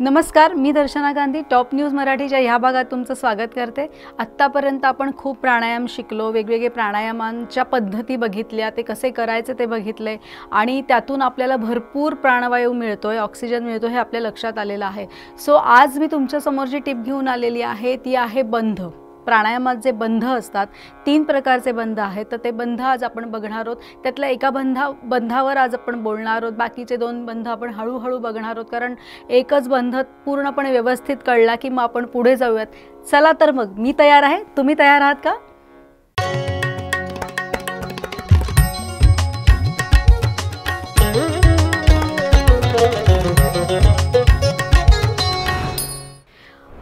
नमस्कार, मी दर्शना Gandhi top news मराठीच्या ह्या भागात तुमचं स्वागत करते। आत्तापर्यंत आपण खूप प्राणायाम शिकलो, वेगवेगळे प्राणायामांच्या पद्धती बघितल्या, ते कसे करायचे ते बघितले आणि त्यातून आपल्याला भरपूर प्राणवायू मिळतोय, ऑक्सिजन मिळतो हे आपल्या लक्षात आलेलं आहे। सो आज मी तुमच्या समोर जी टिप घेऊन आलेली आहे ती आहे बंध। प्राणायामात जे बंध असतात, 3 प्रकारचे बंध आहेत, तर ते बंध आज आपण बघणार आहोत। त्यातल्या एका बंधावर आज आपण बोलणार आहोत, बाकीचे 2 बंध आपण हळूहळू बघणार आहोत, कारण एकच बंध पूर्णपणे व्यवस्थित कळला की मग आपण पुढे जाऊयात। चला तर मग मी तयार आहे, तुम्ही तयार आहात का?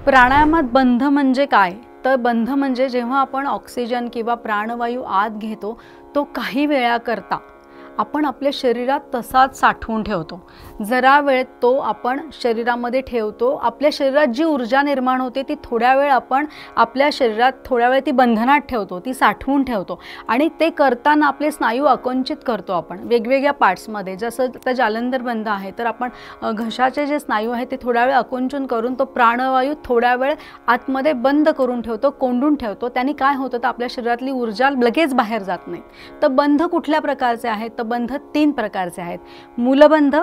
प्राणायामात बंध म्हणजे काय? तर बंध म्हणजे जेव्हा आपण ऑक्सिजन किंवा प्राणवायू आत घेतो तो काही वेळाकरता आपण आपल्या शरीरात तसाच साठवून ठेवतो। जरा वेळ तो आपण शरीरामध्ये ठेवतो, आपल्या शरीरात जी ऊर्जा निर्माण होते ती थोड्या वेळ आपण आपल्या शरीरात थोड्या वेळ ती बंधनात ठेवतो, ती साठवून ठेवतो आणि ते करताना आपले स्नायू आकुंचित करतो आपण वेगवेगळ्या पार्ट्समध्ये। जसं आता जालंधर बंध आहे तर आपण घशाचे जे स्नायू आहेत ते थोड्या वेळ आकुंचन करून तो प्राणवायू थोड्या वेळ आतमध्ये बंद करून ठेवतो, कोंडून ठेवतो। त्याने काय होतं तर आपल्या शरीरातली ऊर्जा लगेच बाहेर जात नाही। तर बंध कुठल्या प्रकारचे आहेत? तर बंध 3 प्रकारचे आहेत। मूलबंध,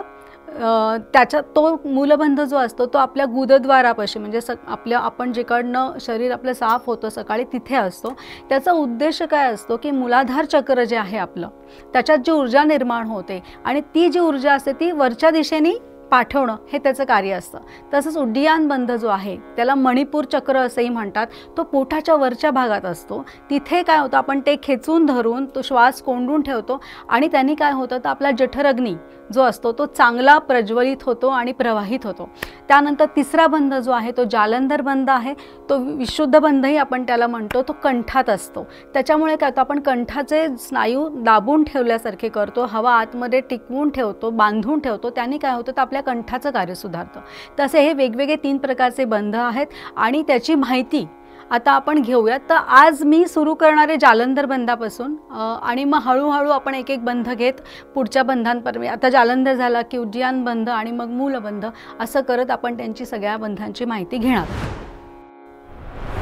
त्याचा तो मूलबंध जो असतो तो आपल्या गुदद्वारापाशी म्हणजे आपल्या आपण जिकडनं शरीर आपलं साफ होतं सकाळी तिथे असतो। त्याचा उद्देश काय असतो की मूलाधार चक्र जे आहे आपलं त्याच्यात जी ऊर्जा निर्माण होते आणि ती जी ऊर्जा असते ती वरच्या दिशेने पाठवणं हे त्याचं कार्य असतं। तसंच उड्डीयान बंध जो आहे त्याला मणिपूर चक्र असेही म्हणतात, तो पोटाच्या वरच्या भागात असतो। तिथे काय होतं आपण ते खेचून धरून तो श्वास कोंडून ठेवतो आणि त्यांनी काय होतं तर आपला जठरग्नी जो असतो तो चांगला प्रज्वलित होतो आणि प्रवाहित होतो। त्यानंतर तिसरा बंध जो आहे तो जालंधर बंध आहे, तो विशुद्ध बंधही आपण त्याला म्हणतो, तो कंठात असतो। त्याच्यामुळे काय होतं आपण कंठाचे स्नायू दाबून ठेवल्यासारखे करतो, हवा आतमध्ये टिकवून ठेवतो, बांधून ठेवतो, त्यांनी काय होतं तर आपल्या कंठाचं कार्य सुधारतं। तसे हे वेगवेगळे 3 प्रकारचे बंध आहेत आणि त्याची माहिती आता आपण घेऊयात। तर आज मी सुरू करणारे जालंधर बंधापासून आणि मग हळूहळू आपण एक एक बंध घेत पुढच्या बंधांपर्यंत, आता जालंधर झाला की उड्डीयान बंध आणि मग मूलबंध, असं करत आपण त्यांची सगळ्या बंधांची माहिती घेणार।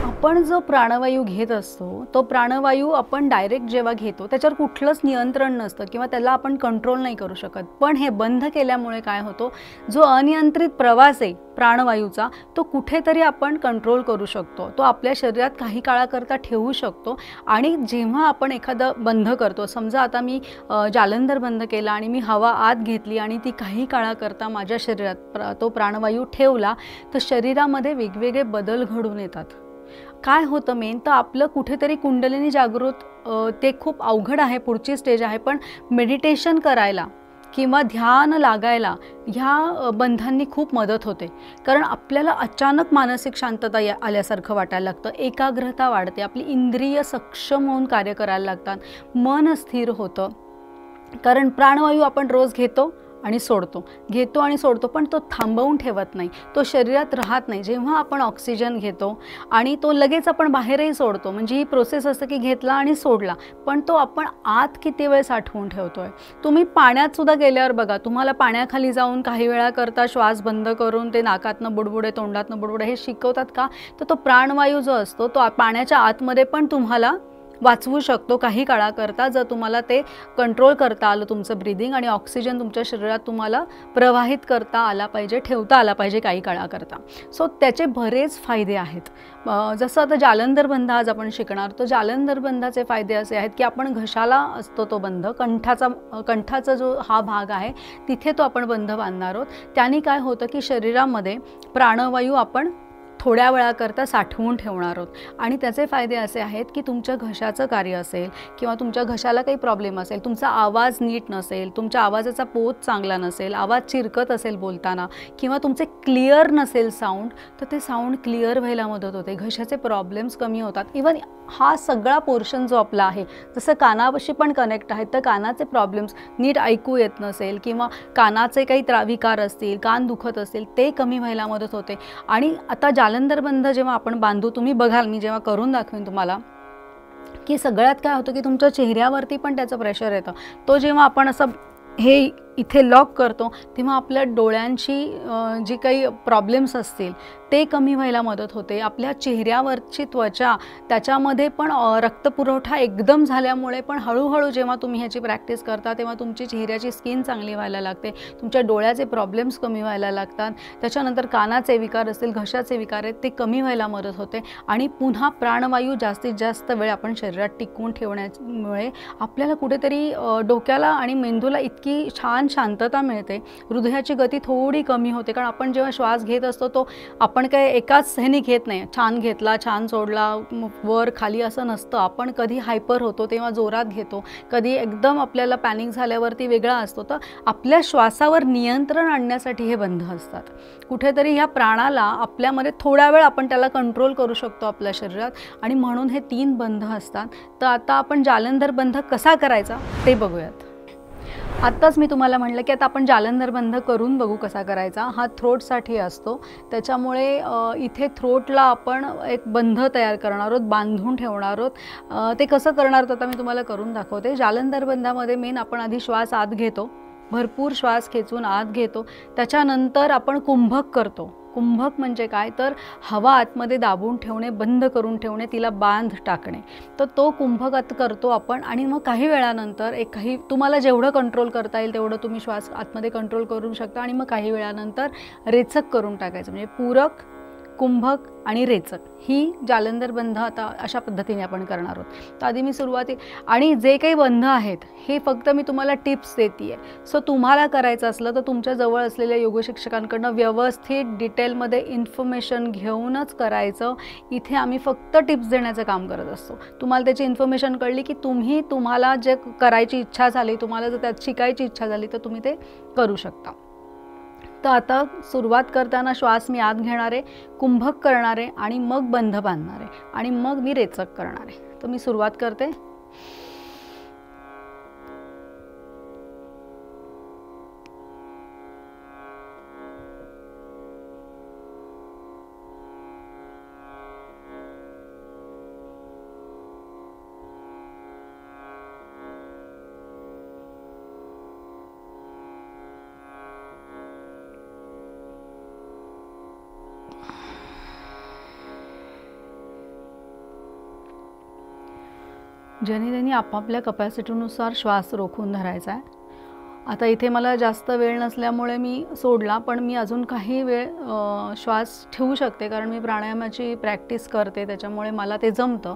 आपण जो प्राणवायू घेत असतो तो प्राणवायू आपण डायरेक्ट जेव्हा घेतो त्याच्यावर कुठलंच नियंत्रण नसतं किंवा त्याला आपण कंट्रोल नाही करू शकत। पण हे बंध केल्यामुळे काय होतो, जो अनियंत्रित प्रवास आहे प्राणवायूचा तो कुठेतरी आपण कंट्रोल करू शकतो, तो आपल्या शरीरात काही काळाकरता ठेवू शकतो। आणि जेव्हा आपण एखादा बंध करतो, समजा आता मी जालंधर बंध केला आणि मी हवा आत घेतली आणि ती काही काळाकरता माझ्या शरीरात तो प्राणवायू ठेवला, तर शरीरामध्ये वेगवेगळे बदल घडून येतात। काय होतं मेन तर आपलं कुठेतरी कुंडलिनी जागृत, ते खूप अवघड आहे, पुढची स्टेज आहे, पण मेडिटेशन करायला किंवा ध्यान लागायला ह्या बंधांनी खूप मदत होते। कारण आपल्याला अचानक मानसिक शांतता आल्यासारखं वाटायला लागतं, एकाग्रता वाढते, आपली इंद्रिय सक्षम होऊन कार्य करायला लागतात, मन स्थिर होतं। कारण प्राणवायू आपण रोज घेतो आणि सोडतो, पण तो थांबवून ठेवत नाही, तो शरीरात राहत नाही। जेव्हा आपण ऑक्सिजन घेतो आणि तो लगेच आपण बाहेरही सोडतो, म्हणजे ही प्रोसेस असते की घेतला आणि सोडला, पण तो आपण आत किती वेळ साठवून ठेवतोय। तुम्ही पाण्यात सुद्धा गेल्यावर बघा, तुम्हाला पाण्याखाली जाऊन काही वेळाकरता श्वास बंद करून ते नाकातनं बुडबुडे तोंडातनं बुडबुडे हे शिकवतात का, तर तो प्राणवायू जो असतो तो पाण्याच्या आतमध्ये पण तुम्हाला वाचवू शकतो काही काळाकरता, जर तुम्हाला ते कंट्रोल करता आलं तुमचं ब्रीदिंग आणि ऑक्सिजन तुमच्या शरीरात तुम्हाला प्रवाहित करता आला पाहिजे, ठेवता आला पाहिजे काही काळाकरता। सो त्याचे बरेच फायदे आहेत। जसं आता जालंधर बंध आज आपण शिकणार, तर जालंधर बंधाचे फायदे असे आहेत की आपण घशाला असतो तो बंध, कंठाचा जो हा भाग आहे तिथे तो आपण बंध बांधणार आहोत। त्याने काय होतं की शरीरामध्ये प्राणवायू आपण थोड्या वेळाकरता साठवून ठेवणार आहोत आणि त्याचे फायदे असे आहेत की तुमच्या घशाचं कार्य असेल किंवा तुमच्या घशाला काही प्रॉब्लेम असेल, तुमचा आवाज नीट नसेल, तुमच्या आवाजाचा पोत चांगला नसेल, आवाज चिरकत असेल बोलताना किंवा तुमचे क्लिअर नसेल साऊंड, तर ते साऊंड क्लिअर व्हायला मदत होते, घशाचे प्रॉब्लेम्स कमी होतात। इवन हा सगळा पोर्शन जो आपला आहे, जसं कानापाशी पण कनेक्ट आहेत, तर कानाचे प्रॉब्लेम्स, नीट ऐकू येत नसेल किंवा कानाचे काही विकार असतील, कान दुखत असतील, ते कमी व्हायला मदत होते। आणि आता जालंधर बंध जेव्हा आपण बांधू, तुम्ही बघाल मी जेव्हा करून दाखवेन तुम्हाला की सगळ्यात काय होतं की तुमच्या चेहऱ्यावरती पण त्याचं प्रेशर येतं। तो जेव्हा आपण असं हे इथे लॉक करतो तेव्हा आपल्या डोळ्यांची जी काही प्रॉब्लेम्स असतील ते कमी व्हायला मदत होते. आपल्या चेहऱ्यावरची त्वचा त्याच्यामध्ये पण रक्तपुरवठा एकदम झाल्यामुळे पण हळूहळू जेव्हा तुम्ही ह्याची प्रॅक्टिस करता तेव्हा तुमची चेहऱ्याची स्किन चांगली व्हायला लागते, तुमच्या डोळ्याचे प्रॉब्लेम्स कमी व्हायला लागतात. त्याच्यानंतर कानाचे विकार असतील, घशाचे विकार आहेत ते कमी व्हायला मदत होते. आणि पुन्हा प्राणवायू जास्तीत जास्त वेळ आपण शरीरात टिकवून ठेवण्यामुळे आपल्याला कुठेतरी डोक्याला आणि मेंदूला इतकी छान शांतता मिळते. हृदयाची गती थोडी कमी होते, कारण आपण जेव्हा श्वास घेत असतो तो आपण काय एकाच ह्याने घेत नाही, छान घेतला छान सोडला वर खाली असं नसतं. आपण कधी हायपर होतो तेव्हा जोरात घेतो, कधी एकदम आपल्याला पॅनिक झाल्यावरती वेगळा असतो. तर आपल्या श्वासावर नियंत्रण आणण्यासाठी हे बंध असतात. कुठेतरी ह्या प्राणाला आपल्यामध्ये थोडा वेळ आपण त्याला कंट्रोल करू शकतो आपल्या शरीरात, आणि म्हणून हे 3 बंध असतात. तर आता आपण जालंधर बंध कसा करायचा ते बघूयात. आत्ताच मी तुम्हाला म्हटलं की आता आपण जालंधर बंध करून बघू कसा करायचा. हा थ्रोटसाठी असतो, त्याच्यामुळे इथे थ्रोटला आपण एक बंध तयार करणार आहोत, बांधून ठेवणार आहोत. ते कसं करणार तर आता मी तुम्हाला करून दाखवते. जालंधर बंधामध्ये मेन आपण आधी श्वास आत घेतो, भरपूर श्वास खेचून आत घेतो. त्याच्यानंतर आपण कुंभक करतो. कुंभक म्हणजे काय तर हवा आतमध्ये दाबून ठेवणे, बंद करून ठेवणे, तिला बांध टाकणे. तर तो कुंभक आत करतो आपण. आणि मग काही वेळानंतर काही तुम्हाला जेवढं कंट्रोल करता येईल तेवढं तुम्ही श्वास आतमध्ये कंट्रोल करू शकता. आणि मग काही वेळानंतर रेचक करून टाकायचं, म्हणजे पूरक, कुंभक आणि रेचक ही जालंधर बंध आता अशा पद्धतीने आपण करणार आहोत. तर आधी मी आणि जे काही बंध आहेत हे फक्त मी तुम्हाला टिप्स देते आहे. सो तुम्हाला करायचं असलं तर तुमच्या जवळ असलेल्या योग शिक्षकांकडनं व्यवस्थित डिटेलमध्ये इन्फॉर्मेशन घेऊनच करायचं. इथे आम्ही फक्त टिप्स देण्याचं काम करत असतो. तुम्हाला त्याची इन्फॉर्मेशन कळली की तुम्हाला जे करायची इच्छा झाली, तुम्हाला जर त्यात शिकायची इच्छा झाली तर तुम्ही ते करू शकता. तर आता सुरुवात करताना श्वास मी आत घेणार आहे, कुंभक करणार आहे आणि मग बंध बांधणार आहे आणि मग मी रेचक करणार आहे. तर मी सुरुवात करते. ज्याने त्यांनी आपापल्या कपॅसिटीनुसार श्वास रोखून धरायचा आहे. आता इथे मला जास्त वेळ नसल्यामुळे मी सोडला, पण मी अजून काही वेळ श्वास ठेवू शकते, कारण मी प्राणायामाची प्रॅक्टिस करते त्याच्यामुळे मला ते जमतं.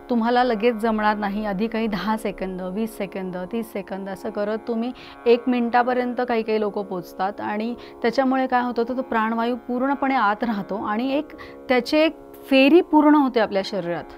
तुम्हाला लगेच जमणार नाही. आधी काही 10 सेकंद, 20 सेकंद, 30 सेकंद असं करत तुम्ही 1 मिनिटापर्यंत काही लोक पोचतात. आणि त्याच्यामुळे काय होतं तर तो प्राणवायू पूर्णपणे आत राहतो आणि त्याची एक फेरी पूर्ण होते आपल्या शरीरात.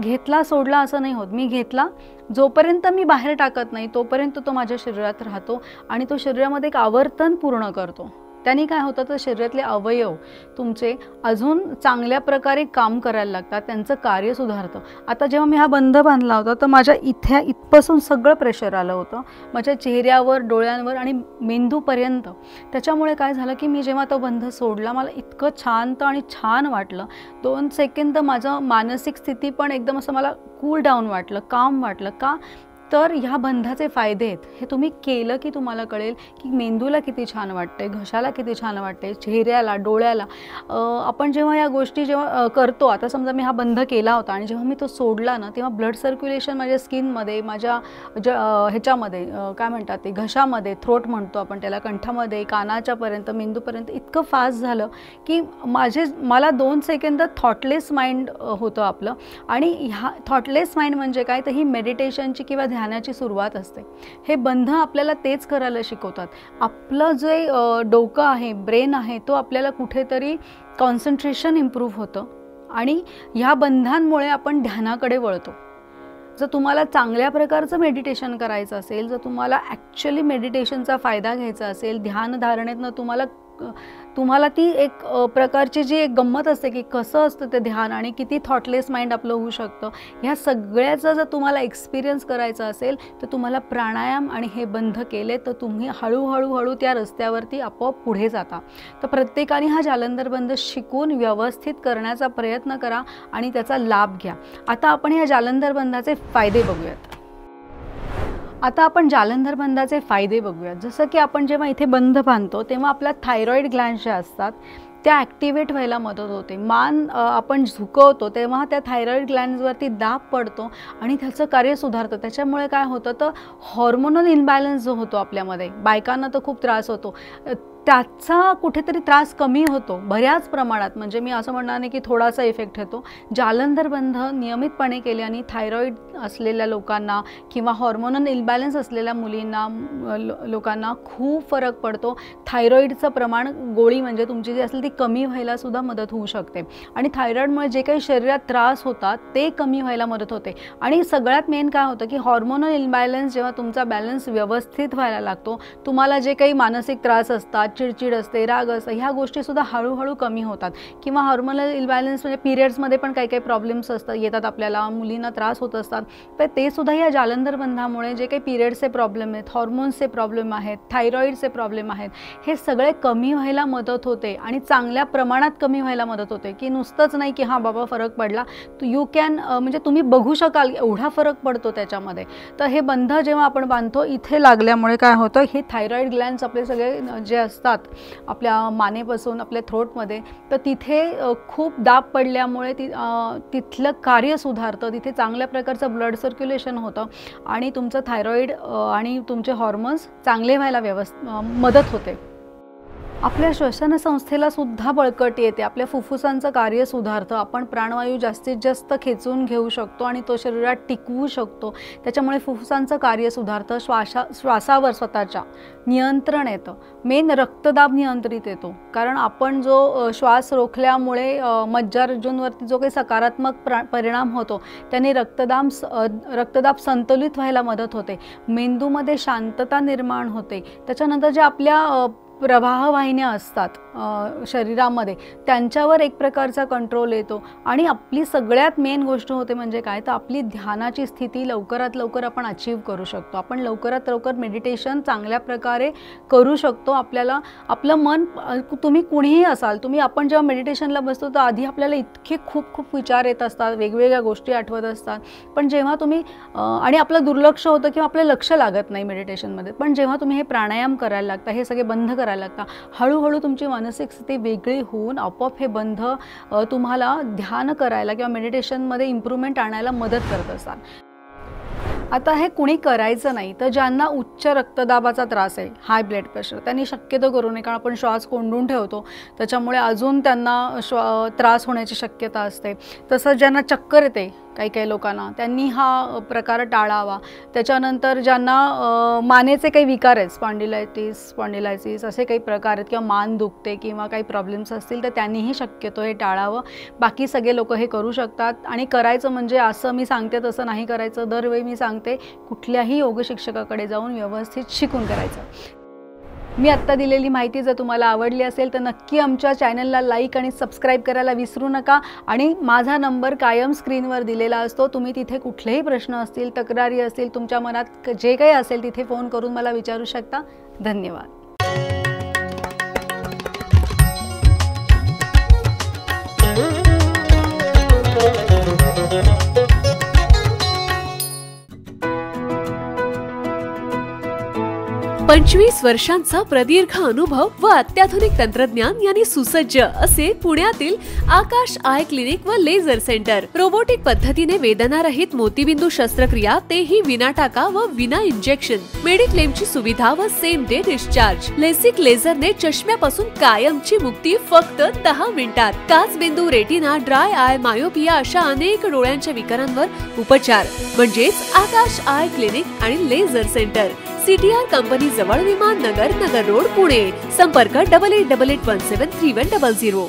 घेतला सोडला असं नाही होत. मी घेतला, जोपर्यंत मी बाहेर टाकत नाही तोपर्यंत तो माझ्या शरीरात राहतो आणि तो शरीरामध्ये एक आवर्तन पूर्ण करतो. त्याने काय होतं तर शरीरातले अवयव तुमचे अजून चांगल्या प्रकारे काम करायला लागतात, त्यांचं कार्य सुधारतं. आता जेव्हा मी हा बंध बांधला होता तर माझ्या इथपासून सगळं प्रेशर आलं होतं माझ्या चेहऱ्यावर, डोळ्यांवर आणि मेंदूपर्यंत. त्याच्यामुळे काय झालं की मी जेव्हा तो बंध सोडला मला इतकं शांत आणि छान वाटलं. 2 सेकंद माझं मानसिक स्थिती पण एकदम असं मला कूल डाऊन वाटलं, काम वाटलं. का तर ह्या बंधाचे फायदे आहेत. हे तुम्ही केलं की तुम्हाला कळेल की मेंदूला किती छान वाटते, घशाला किती छान वाटते, चेहऱ्याला, डोळ्याला. आपण जेव्हा या गोष्टी करतो, आता समजा मी हा बंध केला होता आणि जेव्हा मी तो सोडला ना तेव्हा ब्लड सर्क्युलेशन माझ्या स्किनमध्ये, माझ्या ह्याच्यामध्ये काय म्हणतात ते घशामध्ये, थ्रोट म्हणतो आपण त्याला, कंठामध्ये, कानाच्यापर्यंत, मेंदूपर्यंत इतकं फास्ट झालं की मला 2 सेकंद थॉटलेस माइंड होतं आपलं. आणि ह्या थॉटलेस माइंड म्हणजे काय तर ही मेडिटेशनची किंवा ध्यानाची सुरुवात असते. हे बंध आपल्याला तेच करायला शिकवतात. आपलं जे डोकं आहे, ब्रेन आहे, तो आपल्याला कुठेतरी कॉन्सन्ट्रेशन इम्प्रूव्ह होतं आणि ह्या बंधांमुळे आपण ध्यानाकडे वळतो. जर तुम्हाला चांगल्या प्रकारचं मेडिटेशन करायचं असेल, जर तुम्हाला ॲक्च्युली मेडिटेशनचा फायदा घ्यायचा असेल, ध्यानधारणेतनं तुम्हाला ती एक प्रकारची जी एक गंमत असते की कसं असतं ते ध्यान आणि किती थॉटलेस माइंड आपलं होऊ शकतं, ह्या सगळ्याचा जर तुम्हाला एक्सपिरियन्स करायचा असेल तर तुम्हाला प्राणायाम आणि हे बंध केले तर तुम्ही हळूहळू त्या रस्त्यावरती आपोआप पुढे जाता. तर प्रत्येकाने हा जालंधर बंध शिकून व्यवस्थित करण्याचा प्रयत्न करा आणि त्याचा लाभ घ्या. आता आपण ह्या जालंधर बंधाचे फायदे बघूयात. आता आपण जालंधर बंधाचे फायदे बघूया. जसं की आपण जेव्हा इथे बंध बांधतो तेव्हा आपल्या थायरॉईड ग्लँड ज्या असतात त्या ॲक्टिवेट व्हायला मदत होते. मान आपण झुकवतो तेव्हा त्या थायरॉईड ग्लँड्सवरती दाब पडतो आणि त्याचं कार्य सुधारतं. त्याच्यामुळे काय होतं तर हॉर्मोनल इम्बॅलन्स जो होतो आपल्यामध्ये, बायकांना तर खूप त्रास होतो, त्याचा कुठेतरी त्रास कमी होतो बऱ्याच प्रमाणात. म्हणजे मी असं म्हणणार नाही की थोडासा इफेक्ट होतो. जालंधर बंध नियमितपणे केल्याने थायरॉईड असलेल्या लोकांना किंवा हॉर्मोनल इम्बॅलन्स असलेल्या मुलींना लोकांना खूप फरक पडतो. थायरॉईडचं प्रमाण, गोळी म्हणजे तुमची जी असेल ती कमी व्हायला सुद्धा मदत होऊ शकते आणि थायरॉईडमुळे जे काही शरीरात त्रास होतात ते कमी व्हायला मदत होते. आणि सगळ्यात मेन काय होतं की हॉर्मोनल इम्बॅलन्स जेव्हा तुमचा बॅलन्स व्यवस्थित व्हायला लागतो, तुम्हाला जे काही मानसिक त्रास असतात, चिडचिड असते, राग असते, ह्या गोष्टीसुद्धा हळूहळू कमी होतात. किंवा हॉर्मोनल इम्बॅलन्स म्हणजे पिरियड्समध्ये पण काही काही प्रॉब्लेम्स येतात आपल्याला, मुलींना त्रास होत असतात, तर ते सुद्धा या जालंधर बंधामुळे जे काही पिरियड्सचे प्रॉब्लेम आहेत, हॉर्मोन्सचे प्रॉब्लेम आहेत, थायरॉईडचे प्रॉब्लेम आहेत, हे सगळे कमी व्हायला मदत होते आणि चांगल्या प्रमाणात कमी व्हायला मदत होते. की नुसतंच नाही की हां बाबा फरक पडला, यू कॅन म्हणजे तुम्ही बघू शकाल एवढा फरक पडतो त्याच्यामध्ये. तर हे बंध जेव्हा आपण बांधतो इथे लागल्यामुळे काय होतं, हे थायरॉईड ग्लँड्स आपले सगळे जे असतात आपल्या मानेपासून आपल्या थ्रोटमध्ये, तर तिथे खूप दाब पडल्यामुळे तिथलं कार्य सुधारतं, तिथे चांगल्या प्रकारचं ब्लड सर्क्युलेशन होतं आणि तुमचं थायरॉईड आणि तुमचे हॉर्मोन्स चांगले व्हायला मदत होते. आपल्या श्वसन संस्थेला सुद्धा बळकटी येते, आपल्या फुफ्फुसांचं कार्य सुधारतं, आपण प्राणवायू जास्तीत जास्त खेचून घेऊ शकतो आणि तो शरीरात टिकवू शकतो. त्याच्यामुळे फुफ्फुसांचं कार्य सुधारतं, श्वासावर स्वतःच्या नियंत्रण येतं. मेन रक्तदाब नियंत्रित येतो, कारण आपण जो श्वास रोखल्यामुळे मज्जार्जुनवरती जो काही सकारात्मक परिणाम होतो त्याने रक्तदाब संतुलित व्हायला मदत होते. मेंदूमध्ये शांतता निर्माण होते. त्याच्यानंतर जे आपल्या प्रवाहवाहिन्या असतात शरीरामध्ये त्यांच्यावर एक प्रकारचा कंट्रोल येतो आणि आपली सगळ्यात मेन गोष्ट होते म्हणजे काय तर आपली ध्यानाची स्थिती लवकरात लवकर आपण अचीव करू शकतो. आपण लवकरात लवकर मेडिटेशन चांगल्या प्रकारे करू शकतो. आपल्याला आपलं मन, तुम्ही कुणीही असाल, आपण जेव्हा मेडिटेशनला बसतो तर आधी आपल्याला इतके खूप विचार येत असतात, वेगवेगळ्या गोष्टी आठवत असतात, पण जेव्हा तुम्ही आणि आपलं दुर्लक्ष होतं किंवा आपलं लक्ष लागत नाही मेडिटेशनमध्ये, पण जेव्हा तुम्ही हे प्राणायाम करायला लागता, हे सगळे बंध करायला लागता, हळूहळू तुमची मानसिक स्थिती वेगळी होऊन आपोआप हे बंध तुम्हाला ध्यान करायला किंवा मेडिटेशनमध्ये इम्प्रूव्हमेंट आणायला मदत करत असतात. आता हे कुणी करायचं नाही तर ज्यांना उच्च रक्तदाबाचा त्रास आहे, हाय ब्लड प्रेशर, त्यांनी शक्यतो करू नये, कारण आपण श्वास कोंडून ठेवतो त्याच्यामुळे अजून त्यांना त्रास होण्याची शक्यता असते. तसंच ज्यांना चक्कर येते काही लोकांना, त्यांनी हा प्रकार टाळावा. त्याच्यानंतर ज्यांना मानेचे काही विकार आहेत, स्पॉन्डिलायसिस असे काही प्रकार आहेत, किंवा मान दुखते किंवा काही प्रॉब्लेम्स असतील तर त्यांनीही शक्यतो हे टाळावं. बाकी सगळे लोक हे करू शकतात आणि करायचं म्हणजे असं मी सांगते तसं नाही करायचं. दरवेळी मी सांगते कुठल्याही योग शिक्षकाकडे जाऊन व्यवस्थित शिकून करायचं. मी आत्ता दिलेली माहिती जर तुम्हाला आवडली असेल तर नक्की आमच्या चॅनलला लाईक आणि सबस्क्राईब करायला विसरू नका. आणि माझा नंबर कायम स्क्रीनवर दिलेला असतो. तुम्ही तिथे कुठलेही प्रश्न असतील, तक्रारी असतील, तुमच्या मनात जे काही असेल तिथे फोन करून मला विचारू शकता. धन्यवाद. पंचवीस वर्षांचा प्रदीर्घ अनुभव व अत्याधुनिक तंत्रज्ञान यांनी सुसज्ज असे पुण्यातील आकाश आय क्लिनिक व लेझर सेंटर. रोबोटिक पद्धतीने वेदनारहित मोतीबिंदू शस्त्रक्रिया, तेही विना टाका व विना इंजेक्शन. मेडिक्लेमची सुविधा व सेम डे डिस्चार्ज. लेसिक लेझरने चष्म्यापासून कायमची मुक्ती फक्त 10 मिनिटात. काचबिंदू, रेटिना, ड्राय आय, मायोपिया अशा अनेक डोळ्यांच्या विकारांवर उपचार म्हणजेच आकाश आय क्लिनिक आणि लेझर सेंटर. CTR कंपनी जवळ, विमान नगर, नगर रोड, पुणे. संपर्क 8888173100.